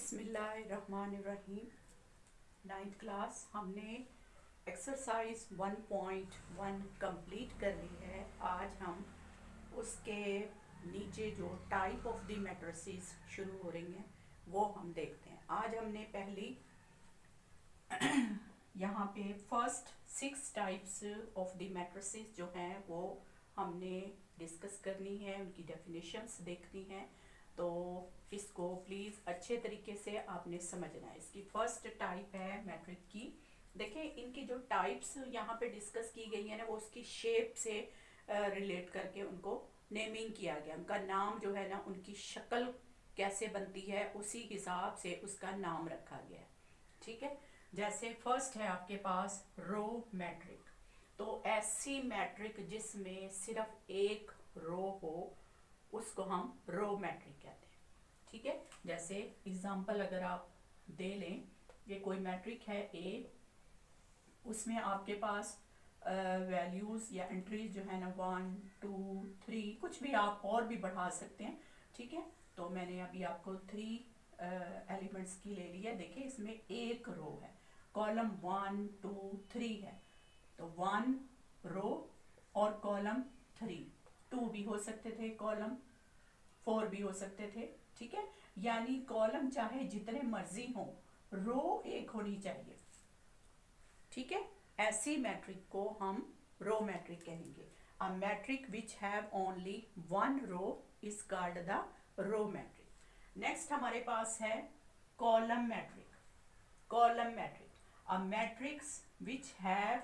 बिस्मिल्लाहिर्रहमानिर्रहीम। 9th class हमने exercise 1.1 complete कर ली है। आज हम उसके नीचे जो टाइप ऑफ द मैट्रिसेस शुरू हो रही हैं वो हम देखते हैं। आज हमने पहली यहाँ पे first 6 types of the matrices जो हैं वो हमने डिस्कस करनी है, उनकी डेफिनेशंस देखनी है। तो इसको प्लीज़ अच्छे तरीके से आपने समझना है। इसकी फर्स्ट टाइप है मैट्रिक की। देखिए इनकी जो टाइप्स यहाँ पे डिस्कस की गई है ना वो उसकी शेप से रिलेट करके उनको नेमिंग किया गया। उनका नाम जो है ना, उनकी शक्ल कैसे बनती है उसी हिसाब से उसका नाम रखा गया है। ठीक है, जैसे फर्स्ट है आपके पास रो मैट्रिक। तो ऐसी मैट्रिक जिसमें सिर्फ एक रो हो उसको हम रो मैट्रिक कहते हैं। ठीक है, जैसे एग्जांपल अगर आप दे लें, ये कोई मैट्रिक है ए, उसमें आपके पास वैल्यूज़ या एंट्रीज जो है ना 1 2 3 कुछ भी आप और भी बढ़ा सकते हैं। ठीक है, तो मैंने अभी आपको 3 एलिमेंट्स की ले ली है। देखिए इसमें एक रो है, कॉलम 1 2 3 है, तो 1 रो और कॉलम 3, 2 भी हो सकते थे, कॉलम 4 भी हो सकते थे। ठीक है, यानी कॉलम चाहे जितने मर्जी हो, रो एक होनी चाहिए। ठीक है, ऐसी मैट्रिक को हम रो मैट्रिक कहेंगे। A matrix which have only one row is called the row matrix. Next हमारे पास है column matrix. Column matrix, a matrix which have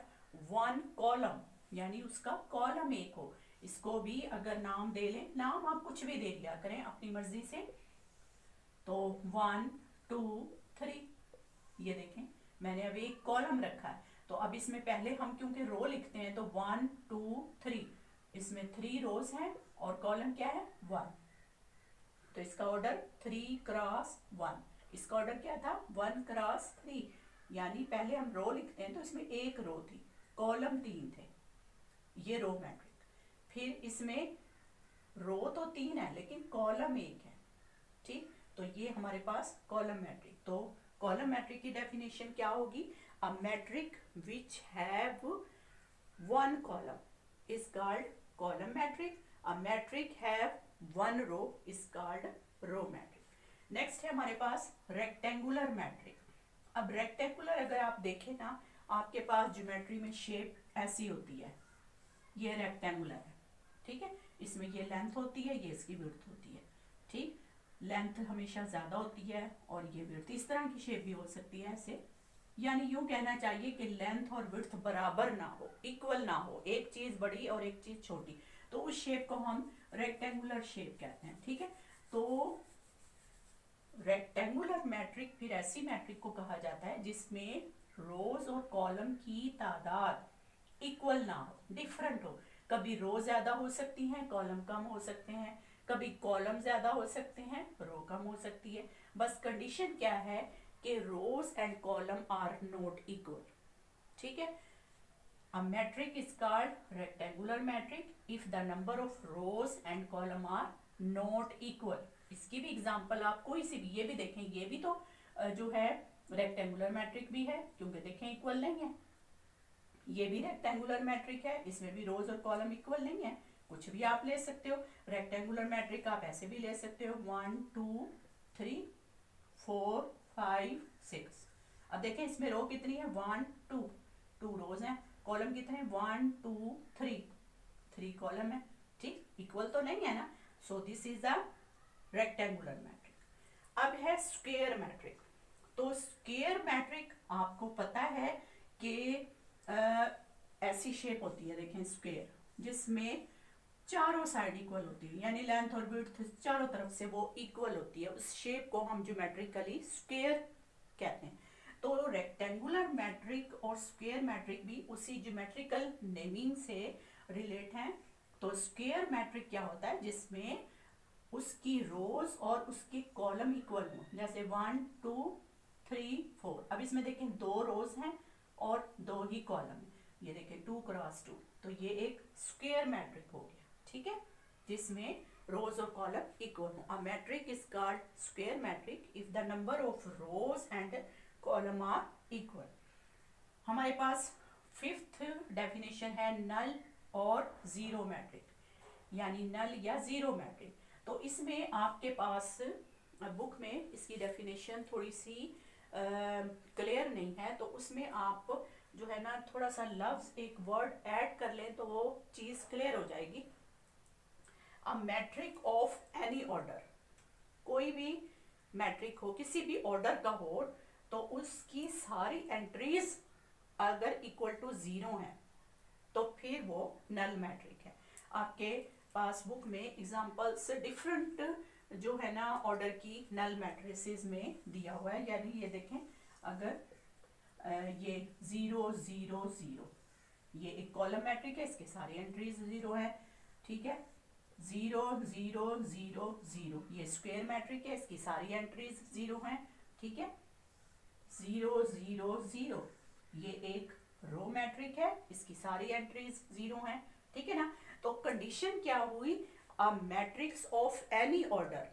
one column, यानी उसका कॉलम एक हो। इसको भी अगर नाम दे लें, नाम आप कुछ भी दे दिया करें अपनी मर्जी से। तो 1 2 3, ये देखें मैंने अभी एक कॉलम रखा है। तो अब इसमें पहले हम क्योंकि रो लिखते हैं तो 1 2 3, इसमें 3 रोज हैं और कॉलम क्या है 1। तो इसका ऑर्डर 3 क्रॉस 1। इसका ऑर्डर क्या था 1 क्रॉस 3, यानी पहले हम रो लिखते हैं तो इसमें एक रो थी, कॉलम 3 थे, ये रो मैट्रिक। फिर इसमें रो तो 3 है लेकिन कॉलम एक है। ठीक, तो ये हमारे पास कॉलम मैट्रिक। तो कॉलम मैट्रिक की डेफिनेशन क्या होगी? A matrix which have one column is called column matrix. A matrix have one row is called row matrix. Next है हमारे पास रेक्टेंगुलर मैट्रिक। अब रेक्टेंगुलर अगर आप देखें ना, आपके पास ज्योमेट्री में शेप ऐसी होती है, ये रेक्टेंगुलर है। ठीक है, इसमें ये लेंथ होती है, ये इसकी विड्थ होती है। ठीक, लेंथ हमेशा ज़्यादा होती है और ये विड्थ, इस तरह की शेप भी हो सकती है ऐसे। यानी यूँ कहना चाहिए कि लेंथ और विड्थ बराबर ना हो, इक्वल ना हो, एक चीज़ बड़ी और एक चीज़ छोटी, तो उस शेप को हम रेक्टेंगुलर शेप कहते हैं। ठीक है, तो रेक्टेंगुलर मैट्रिक फिर ऐसी मैट्रिक को कहा जाता है जिसमें रोज और कॉलम की तादाद इक्वल ना हो, डिफरेंट हो। कभी रो ज्यादा हो सकती हैं, कॉलम कम हो सकते हैं, कभी कॉलम ज्यादा हो सकते हैं, रो कम हो सकती है। बस कंडीशन क्या है कि rows and column are not equal. ठीक है, a metric is called rectangular metric if the number of rows and column are not equal। इसकी भी एग्जांपल आप कोई सी भी, ये भी देखें, ये भी तो जो है रेक्टेंगुलर मैट्रिक भी है, क्योंकि देखें इक्वल नहीं है। ये भी रेक्टेंगुलर मैट्रिक है, इसमें भी रोज और कॉलम इक्वल नहीं है। कुछ भी आप ले सकते हो, रेक्टेंगुलर मैट्रिक आप ऐसे भी ले सकते हो 1 2 3 4 5 6। अब देखें इसमें रो कितनी है 1 2, 2 रोज हैं, कॉलम कितने 1 2 3, 3 कॉलम है। ठीक, इक्वल तो नहीं है ना, so this is a rectangular matrix. अब है स्क्वायर मैट्रिक। तो स्क्वायर मैट्रिक आपको पता है कि ऐसी शेप होती है, देखें स्क्वायर, जिसमें चारों साइड इक्वल होती है, यानी लेंथ और विड्थ चारों तरफ से वो इक्वल होती है। उस शेप को हम ज्योमेट्रिकली स्क्वायर कहते हैं। तो रेक्टेंगुलर मैट्रिक और स्क्वायर मैट्रिक भी उसी ज्योमेट्रिकल नेमिंग से रिलेट हैं। तो स्क्वायर मैट्रिक क्या होता है जिसमें उसकी रोज और उसके कॉलम इक्वल हो, जैसे 1 2 3 4। अब इसमें देखें 2 रोज हैं और 2 ही कॉलम है, ये देखें 2 क्रॉस 2, तो ये एक स्क्वायर मैट्रिक हो गया। ठीक है, जिसमें रोज और कॉलम इक्वल हो। A matrix is called square matrix if the number of rows and column are equal. हमारे पास फिफ्थ डेफिनेशन है नल और जीरो मैट्रिक, यानी नल या जीरो मैट्रिक। तो इसमें आपके पास बुक में इसकी डेफिनेशन थोड़ी सी क्लियर नहीं है, तो उसमें आप जो है ना थोड़ा सा लफ्ज एक वर्ड ऐड कर लें तो वो चीज क्लियर हो जाएगी। अ मैट्रिक ऑफ एनी ऑर्डर, कोई भी मैट्रिक हो, किसी भी ऑर्डर का हो, तो उसकी सारी एंट्रीज अगर इक्वल टू जीरो है तो फिर वो नल मैट्रिक है। आपके पास बुक में एग्जांपल्स डिफरेंट जो है ना ऑर्डर की नल मैट्रिसेस में दिया हुआ है। यानी ये देखें, अगर ये 0 0 0 ये एक कॉलम मैट्रिक है, इसके सारी एंट्रीज जीरो है, ठीक है। 0 0 0 0 ये स्क्वायर मैट्रिक है, इसकी सारी एंट्रीज जीरो हैं, ठीक है। 0 0 0 ये एक रो मैट्रिक है, इसकी सारी एंट्रीज जीरो हैं, ठीक है ना। तो कंडीशन क्या हुई, a matrix of any order,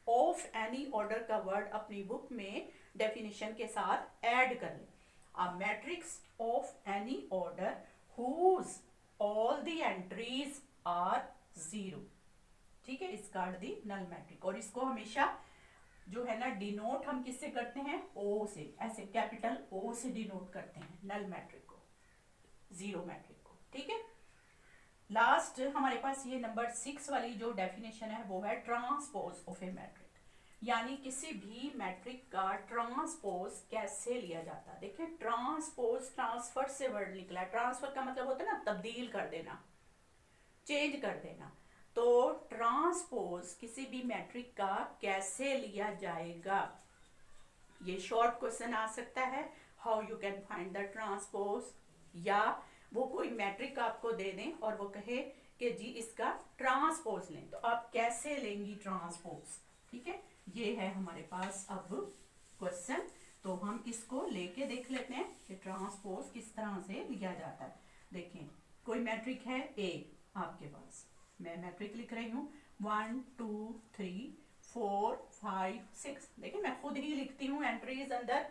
of any order का वर्ड अपनी बुक में डेफिनेशन के साथ ऐड कर लें। A matrix of any order whose all the entries are zero, ठीक है, इस कार्ड दी नल मैट्रिक। और इसको हमेशा जो है ना डिनोट हम किससे करते हैं, ओ से, ऐसे कैपिटल ओ से डिनोट करते हैं नल मैट्रिक को, जीरो मैट्रिक को, ठीक है। लास्ट हमारे पास ये नंबर 6 वाली जो डेफिनेशन है वो है ट्रांसपोज ऑफ ए मैट्रिक, यानी किसी भी मैट्रिक का ट्रांसपोज कैसे लिया जाता है। देखिए ट्रांसपोज, ट्रांसफर से वर्ड निकला है, ट्रांसफर का मतलब होता है ना तब्दील कर देना, चेंज कर देना। तो ट्रांसपोज किसी भी मैट्रिक का कैसे लिया जाएगा, ये शॉर्ट क्वेश्चन आ सकता है, how you can find the transpose. या वो कोई मैट्रिक आपको दे दें और वो कहे कि जी इसका ट्रांसपोज लें, तो आप कैसे लेंगी ट्रांसपोज, ठीक है। ये है हमारे पास अब क्वेश्चन, तो हम इसको लेके देख लेते हैं कि ट्रांसपोज किस तरह से लिया जाता है। देखें कोई मैट्रिक है ए आपके पास, मैं मैट्रिक लिख रही हूँ 1 2 3 4 5 6। देखिए मैं खुद ही लिखती हूँ एंट्रीज अंदर,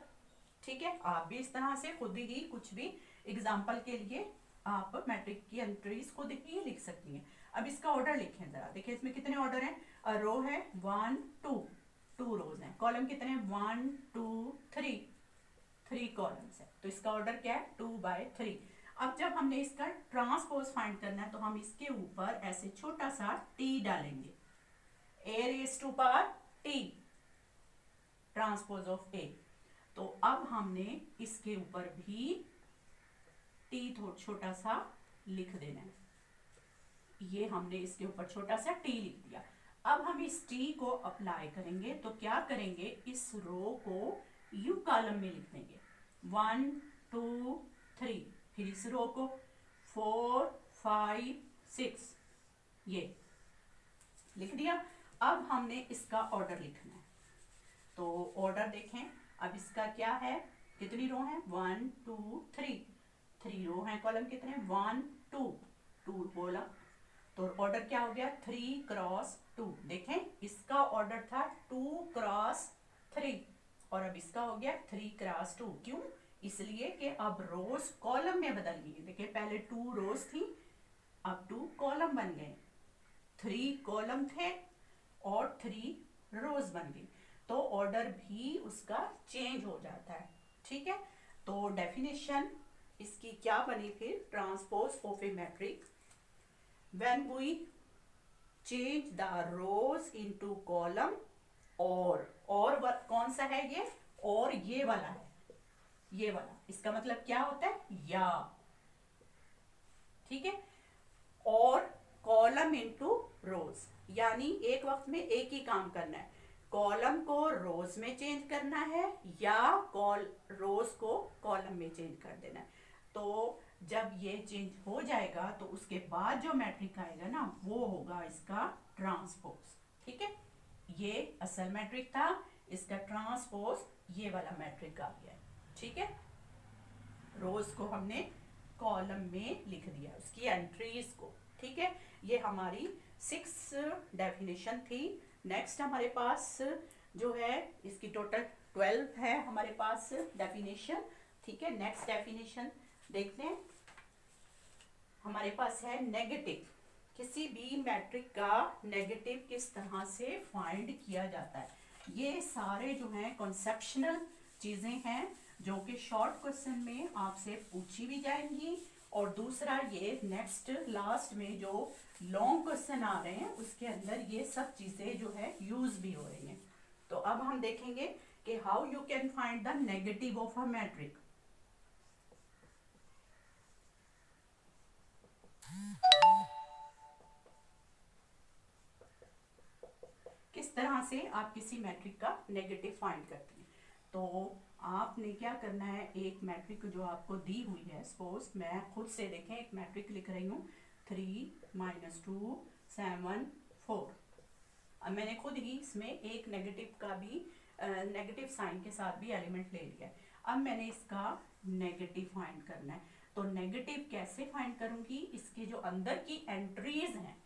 ठीक है। आप भी इस तरह से खुद ही कुछ भी एग्जाम्पल के लिए आप मैट्रिक की एंट्रीज खुद ही लिख सकती हैं। अब इसका ऑर्डर लिखें जरा, देखिए इसमें कितने ऑर्डर हैं, रो है 1 2, 2 रोज हैं, कॉलम कितने हैं 1 2 3, 3 कॉलम्स है, तो इसका ऑर्डर क्या है 2 by 3। अब जब हमने इसका ट्रांसपोज फाइंड करना है तो हम इसके ऊपर ऐसे छोटा सा t डालेंगे, a raised to power t, transpose of a। तो अब हमने इसके ऊपर भी t छोटा सा लिख देना है, ये हमने इसके ऊपर छोटा सा t लिख दिया। अब हम इस t को अप्लाई करेंगे, तो क्या करेंगे, इस रो को u कॉलम में लिख देंगे 1 2 3, फिर इस रो को 4 5 6, ये लिख दिया। अब हमने इसका ऑर्डर लिखना है, तो ऑर्डर देखें, अब इसका क्या है, कितनी रो है 1 2 3, 3 रो है, कॉलम कितने 1 2, 2 कॉलम, तो ऑर्डर क्या हो गया 3 क्रॉस 2। देखें इसका ऑर्डर था 2 क्रॉस 3 और अब इसका हो गया 3 क्रॉस 2। क्यों, इसलिए कि अब रोज कॉलम में बदल गई। देखिए पहले 2 रोज थी, अब 2 कॉलम बन गए, 3 कॉलम थे और 3 रोज बन गई, तो ऑर्डर भी उसका चेंज हो जाता है, ठीक है। तो डेफिनेशन इसकी क्या बनी फिर, transpose of a matrix when we change the rows into column, और कौन सा है ये, और ये वाला है, ये वाला, इसका मतलब क्या होता है या, ठीक है। और कॉलम इनटू रोज, यानी एक वक्त में एक ही काम करना है, कॉलम को रोज में चेंज करना है या रोज को कॉलम में चेंज कर देना है। तो जब ये चेंज हो जाएगा तो उसके बाद जो मैट्रिक आएगा ना वो होगा इसका ट्रांसपोज, ठीक है। ये असल मैट्रिक था, इसका ट्रांसपोज ये वाला मैट्रिक आ गया, ठीक है। रोज को हमने कॉलम में लिख दिया, उसकी एंट्रीज को, ठीक है। ये हमारी 6 डेफिनेशन थी। नेक्स्ट हमारे पास जो है इसकी टोटल 12 है हमारे पास डेफिनेशन। ठीक है, नेक्स्ट डेफिनेशन देखते हैं। हमारे पास है नेगेटिव। किसी भी मैट्रिक का नेगेटिव किस तरह से फाइंड किया जाता है, ये सारे जो हैं कॉन्सेप्शनल चीजें हैं जो कि शॉर्ट क्वेश्चन में आपसे पूछी भी जाएंगी, और दूसरा ये नेक्स्ट लास्ट में जो लॉन्ग क्वेश्चन आ रहे हैं उसके अंदर ये सब चीजें जो है यूज भी हो रही हैं। तो अब हम देखेंगे कि how you can find the negative of a matric. किस तरह से आप किसी मैट्रिक का नेगेटिव फाइंड करते हैं। तो आपने क्या करना है, एक मैट्रिक जो आपको दी हुई है, सपोज मैं खुद से देखें एक मैट्रिक लिख रही हूँ 3 - 2 7 4। अब मैंने खुद ही इसमें एक नेगेटिव का भी नेगेटिव साइन के साथ भी एलिमेंट ले लिया है। अब मैंने इसका नेगेटिव फाइंड करना है। तो नेगेटिव कैसे फाइंड करूंगी, इसके जो अंदर की एंट्रीज हैं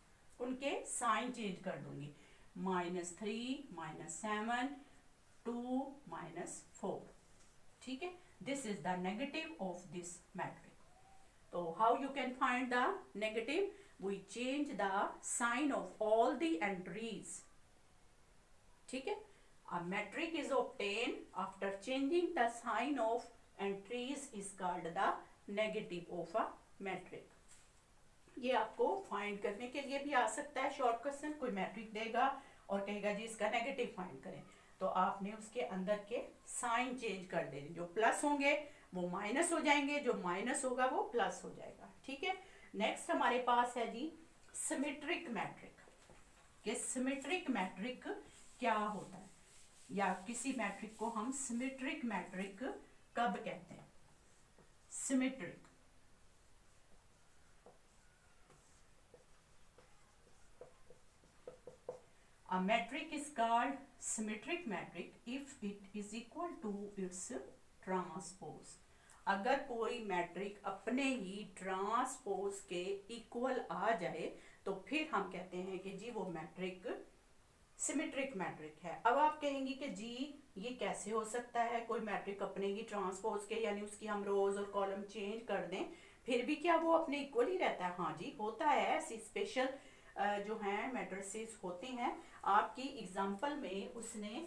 उनके साइन चेंज कर दूंगी। -3 - 7 2 - 4। ठीक है, this is the negative of this matrix. तो how you can find the negative, we change the sign of all the entries. ठीक है, a metric is obtained after changing the sign of entries is called the negative of a metric. ये आपको find करने के लिए भी आ सकता है शॉर्ट क्वेश्चन। कोई मैट्रिक देगा और कहेगा जी इसका नेगेटिव फाइंड करें, तो आपने उसके अंदर के साइन चेंज कर देने। जो प्लस होंगे वो माइनस हो जाएंगे, जो माइनस होगा वो प्लस हो जाएगा। ठीक है, नेक्स्ट हमारे पास है जी सिमेट्रिक मैट्रिक। कि सिमेट्रिक मैट्रिक क्या होता है, या किसी मैट्रिक को हम सिमेट्रिक मैट्रिक कब कहते हैं। Symmetric, a metric is called symmetric metric if it is equal to its transpose. अगर कोई मैट्रिक अपने ही ट्रांसपोज के इक्वल आ जाए तो फिर हम कहते हैं कि जी वो मैट्रिक सिमेट्रिक मैट्रिक है। अब आप कहेंगी कि जी ये कैसे हो सकता है, कोई मैट्रिक अपने ही ट्रांसपोज के, यानी उसकी हम रोज और कॉलम चेंज कर दें फिर भी क्या वो अपने इक्वल ही रहता है। हाँ जी होता है, ऐसी स्पेशल जो हैं मैट्रिसेस होती हैं। आपकी एग्जाम्पल में उसने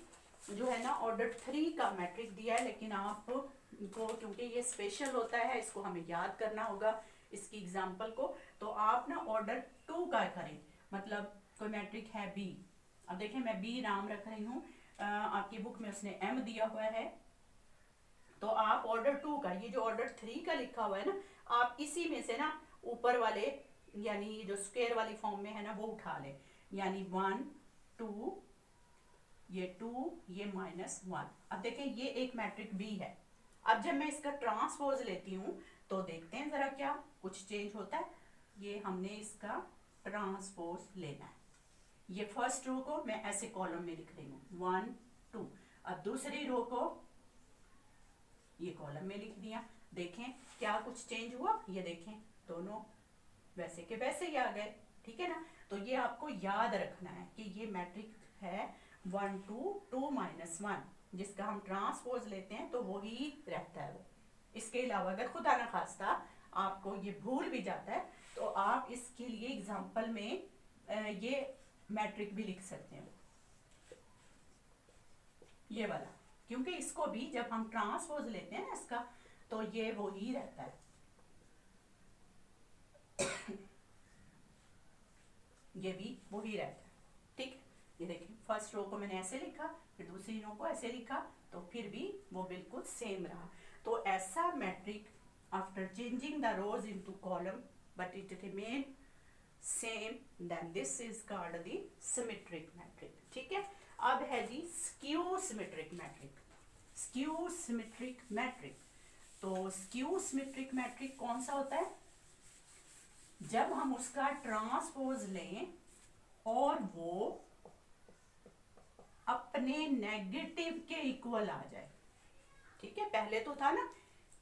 जो है ना ऑर्डर 3 का मैट्रिक दिया है, लेकिन आप को क्योंकि ये स्पेशल होता है इसको हमें याद करना होगा इसकी एग्जाम्पल को। तो आप ना ऑर्डर 2 का करें, मतलब कोई मैट्रिक है बी। अब देखें मैं बी नाम रख रही हूँ, आपकी बुक में उसने एम दिया हुआ है, तो आप ऑर्डर 2 का, ये जो ऑर्डर 3 का लिखा हुआ है ना, आप इसी में से ना ऊपर वाले यानी जो स्क्वायर वाली फॉर्म में है ना वो उठा ले, यानी 1 2 ये 2 ये -1। अब देखें ये एक मैट्रिक बी है। अब जब मैं इसका ट्रांसपोज लेती हूँ तो देखते हैं जरा क्या कुछ चेंज होता है। ये हमने इसका ट्रांसपोज लेना है। ये फर्स्ट रो को मैं ऐसे कॉलम में लिख रही हूँ 1 2। अब दूसरी रो को ये कॉलम में लिख दिया। देखें क्या कुछ चेंज हुआ, ये देखें दोनों वैसे के वैसे ही आ गए। ठीक है ना, तो ये आपको याद रखना है कि ये मैट्रिक है 1 2 2 -1, जिसका हम ट्रांसपोज लेते हैं तो वही रहता है वो। इसके अलावा अगर खुदा न खास्ता आपको ये भूल भी जाता है तो आप इसके लिए एग्जाम्पल में ये मैट्रिक भी लिख सकते हैं, ये वाला, क्योंकि इसको भी जब हम ट्रांसपोज लेते हैं इसका तो ये वही रहता है। ये भी वही रहता है। ठीक, ये देखिए फर्स्ट रो को मैंने ऐसे लिखा, फिर दूसरी रो को ऐसे लिखा, तो फिर भी वो बिल्कुल सेम रहा। तो ऐसा matrix after changing the rows into column but it remain same, then this is called the symmetric matrix. ठीक है, अब है जी skew symmetric matrix. Skew symmetric matrix, तो स्क्यू सिमेट्रिक मैट्रिक कौन सा होता है, जब हम उसका ट्रांसपोज लें और वो अपने नेगेटिव के इक्वल आ जाए। ठीक है, पहले तो था ना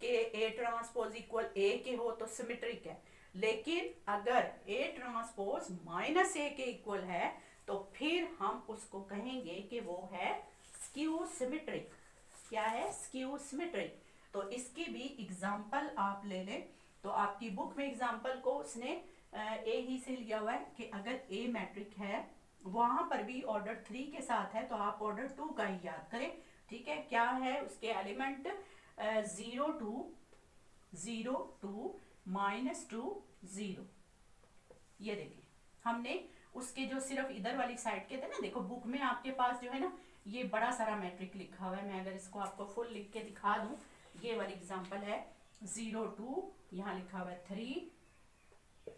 कि ए ट्रांसपोज इक्वल ए के हो तो सिमेट्रिक है, लेकिन अगर A ट्रांसपोज माइनस A के इक्वल है तो फिर हम उसको कहेंगे कि वो है स्क्यू सिमेट्रिक। क्या है? Skew symmetric. तो इसकी भी एग्जाम्पल आप ले लें, तो आपकी बुक में एग्जाम्पल को उसने ए ही से लिया हुआ है कि अगर ए मैट्रिक है, वहां पर भी ऑर्डर 3 के साथ है, तो आप ऑर्डर 2 का ही याद करें। ठीक है, क्या है उसके एलिमेंट? 0 2 0 2 -2 0। ये देखिए, हमने उसके जो सिर्फ इधर वाली साइड के थे ना, देखो बुक में आपके पास जो है ना ये बड़ा सारा मैट्रिक लिखा हुआ है। मैं अगर इसको आपको फुल लिख के दिखा दूं, ये वाली एग्जांपल है 0 2, यहाँ लिखा हुआ है 3,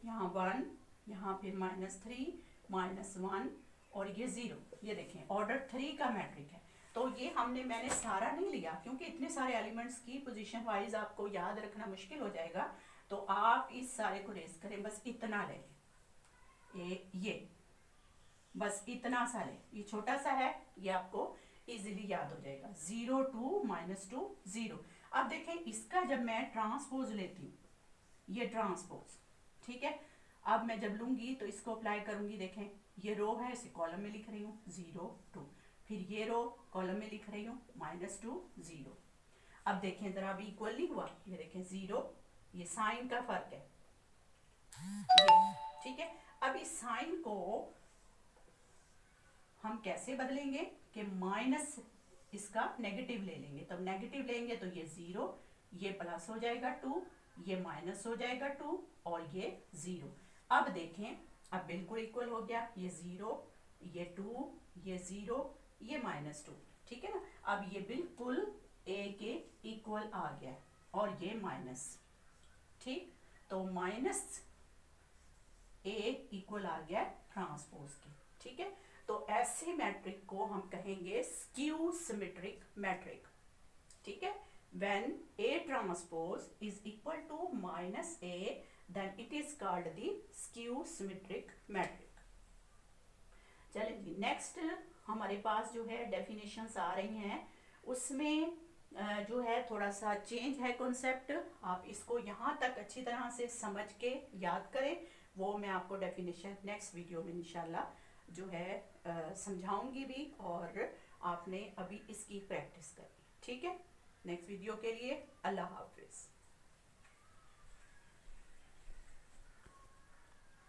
यहाँ 1, यहाँ फिर -3 -1 और ये 0। ये देखें ऑर्डर 3 का मैट्रिक है। तो ये मैंने सारा नहीं लिया क्योंकि इतने सारे एलिमेंट्स की पोजीशन वाइज आपको याद रखना मुश्किल हो जाएगा। तो आप इस सारे को रेस करें, बस इतना ले लें, ये बस इतना सा ले, ये छोटा सा है, ये आपको इजीली याद हो जाएगा। 0 2 -2 0। अब देखें इसका जब मैं ट्रांसपोज लेती हूँ, ये ट्रांसपोज, ठीक है, अब मैं जब लूंगी तो इसको अप्लाई करूंगी। देखें ये रो है, इसे कॉलम में लिख रही हूँ 0 2, फिर ये रो कॉलम में लिख रही हूँ -2 0। अब देखें जरा, अभी इक्वल नहीं हुआ, ये देखें 0, ये साइन का फर्क है ये, ठीक है। अब इस साइन को हम कैसे बदलेंगे कि माइनस इसका नेगेटिव ले लेंगे। तब नेगेटिव लेंगे तो ये 0, ये प्लस हो जाएगा 2, ये माइनस हो जाएगा 2 और ये 0। अब देखें, अब बिल्कुल इक्वल हो गया, ये 0, ये 2, ये 0, ये -2, ठीक है ना। अब ये बिल्कुल a के इक्वल आ गया और ये माइनस, ठीक, तो -a इक्वल आ गया ट्रांसपोज के, ठीक है। तो ऐसे मैट्रिक को हम कहेंगे स्क्यू सिमेट्रिक मैट्रिक, ठीक है। when A transpose is equal to -A, then it is called the skew symmetric matrix। चलिए जी, नेक्स्ट हमारे पास जो है डेफिनेशंस आ रही हैं, उसमें जो है थोड़ा सा चेंज है कॉन्सेप्ट। आप इसको यहाँ तक अच्छी तरह से समझ के याद करें, वो मैं आपको डेफिनेशन नेक्स्ट वीडियो में इंशाल्लाह जो है समझाऊंगी भी, और आपने अभी इसकी प्रैक्टिस करनी, ठीक है। नेक्स्ट वीडियो के लिए अल्लाह हाफिज़।